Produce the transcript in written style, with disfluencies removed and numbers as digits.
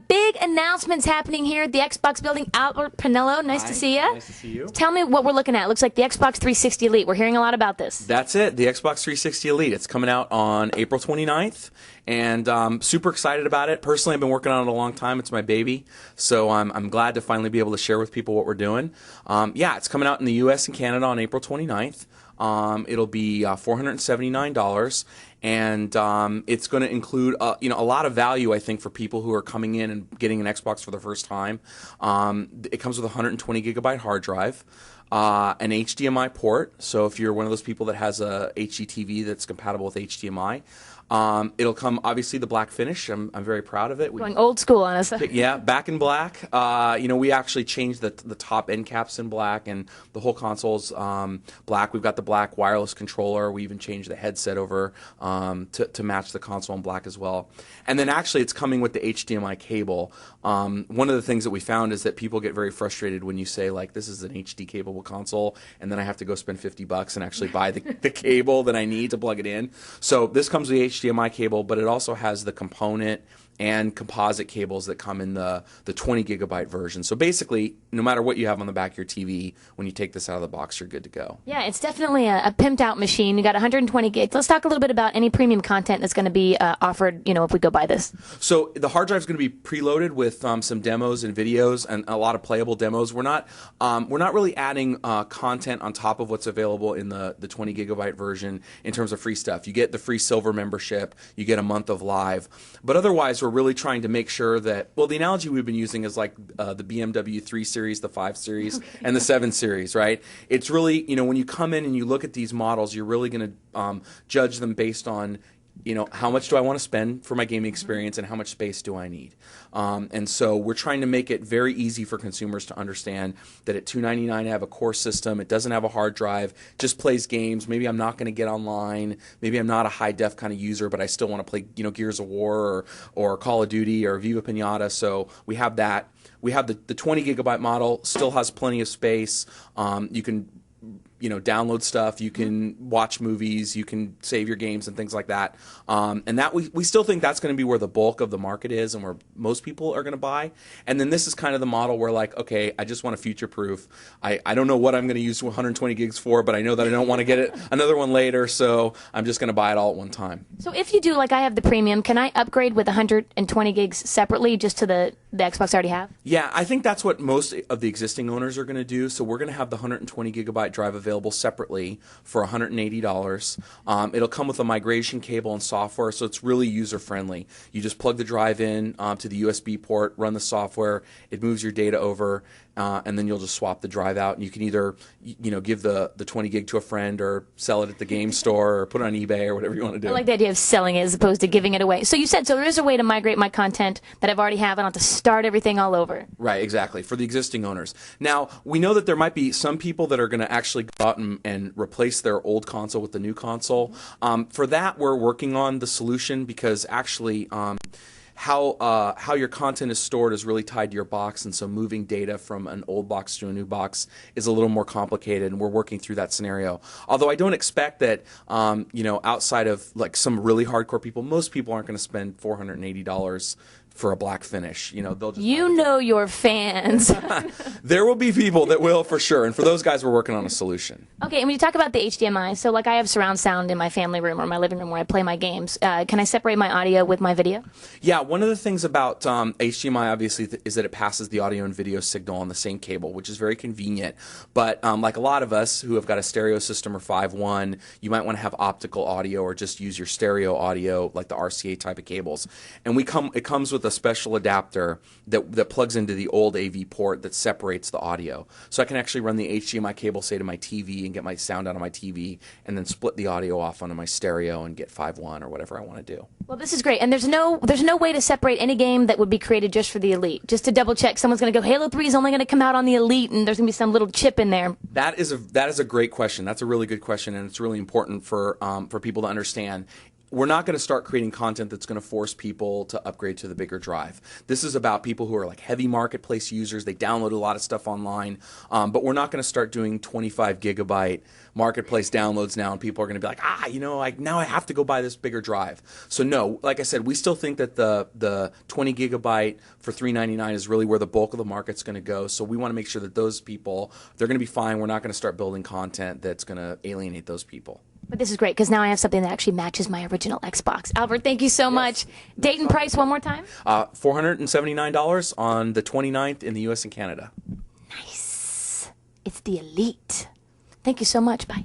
Big announcements happening here at the Xbox building. Albert Pinello, nice to see you. Nice to see you. Tell me what we're looking at. It looks like the Xbox 360 Elite. We're hearing a lot about this. That's it, the Xbox 360 Elite. It's coming out on April 29th, and super excited about it. Personally, I've been working on it a long time. It's my baby, so I'm glad to finally be able to share with people what we're doing. Yeah, it's coming out in the U.S. and Canada on April 29th. It'll be $479, and it's going to include a lot of value, I think, for people who are coming in and getting an Xbox for the first time. It comes with a 120 gigabyte hard drive, an HDMI port. So if you're one of those people that has a HDTV that's compatible with HDMI. It'll come, obviously, the black finish. I'm very proud of it. Going old school on us. Yeah, back in black. We actually changed the top end caps in black, and the whole console's black. We've got the black wireless controller. We even changed the headset over to match the console in black as well. And then actually, it's coming with the HDMI cable. One of the things that we found is that people get very frustrated when you say, like, this is an HD capable console, and then I have to go spend $50 and actually buy the cable that I need to plug it in. So this comes with the HDMI cable, but it also has the component and composite cables that come in the 20 gigabyte version. So basically, no matter what you have on the back of your TV, when you take this out of the box, you're good to go. Yeah, it's definitely a pimped out machine. You got 120 gigs. Let's talk a little bit about any premium content that's going to be offered, if we go buy this. So the hard drive is going to be preloaded with some demos and videos and a lot of playable demos. We're not really adding content on top of what's available in the 20 gigabyte version in terms of free stuff. You get the free silver membership, you get a month of live, but otherwise we're really trying to make sure that, well, the analogy we've been using is like the BMW 3 Series, the 5 Series, and the 7 Series, right? It's really, when you come in and you look at these models, you're really going to judge them based on, how much do I want to spend for my gaming experience and how much space do I need? And so we're trying to make it very easy for consumers to understand that at $299 I have a core system, it doesn't have a hard drive, just plays games. Maybe I'm not going to get online, maybe I'm not a high def kind of user, but I still want to play Gears of War or Call of Duty or Viva Pinata. So we have that. We have the 20 gigabyte model, still has plenty of space. You can download stuff, you can watch movies, you can save your games and things like that. And that we still think that's going to be where the bulk of the market is and where most people are going to buy. And then this is kind of the model where, like, okay, I just want to future-proof. I don't know what I'm going to use 120 gigs for, but I know that I don't want to get another one later, so I'm just going to buy it all at one time. So if you do, like I have the premium, can I upgrade with 120 gigs separately just to the Xbox I already have? Yeah, I think that's what most of the existing owners are going to do. So we're going to have the 120 gigabyte drive available separately for $180. It'll come with a migration cable and software, so it's really user-friendly. You just plug the drive in to the USB port, run the software, it moves your data over, and then you'll just swap the drive out. And you can either give the 20 gig to a friend or sell it at the game store or put it on eBay or whatever you want to do. I like the idea of selling it as opposed to giving it away. So you said, so there is a way to migrate my content that I've already have. I don't have to start everything all over. Right, exactly, for the existing owners. Now, we know that there might be some people that are going to actually go out and replace their old console with the new console. For that, we're working on the solution because actually how your content is stored is really tied to your box, and so moving data from an old box to a new box is a little more complicated, and we're working through that scenario. Although I don't expect that, outside of like some really hardcore people, most people aren't going to spend $480 for a black finish. They'll just your fans. There will be people that will, for sure, and for those guys we're working on a solution. Okay, and when you talk about the HDMI, so like I have surround sound in my family room or my living room where I play my games. Can I separate my audio with my video? Yeah, one of the things about HDMI obviously is that it passes the audio and video signal on the same cable, which is very convenient. But like a lot of us who have got a stereo system or 5.1, you might want to have optical audio or just use your stereo audio like the RCA type of cables. And it comes with a special adapter that plugs into the old AV port that separates the audio. So I can actually run the HDMI cable, say, to my TV and get my sound out of my TV, and then split the audio off onto my stereo and get 5.1 or whatever I want to do. Well, this is great. And there's no way to separate any game that would be created just for the Elite. Just to double check, someone's going to go, Halo 3 is only going to come out on the Elite, and there's going to be some little chip in there. That is a great question. That's a really good question, and it's really important for people to understand. we're not going to start creating content that's going to force people to upgrade to the bigger drive. This is about people who are like heavy marketplace users. They download a lot of stuff online, but we're not going to start doing 25 gigabyte marketplace downloads now, and people are going to be like, now I have to go buy this bigger drive. So no, like I said, we still think that the 20 gigabyte for $399 is really where the bulk of the market's going to go. So we want to make sure that those people, they're going to be fine. We're not going to start building content that's going to alienate those people. But this is great because now I have something that actually matches my original Xbox. Albert, thank you so much. Date and price one more time? $479 on the 29th in the U.S. and Canada. Nice. It's the Elite. Thank you so much. Bye.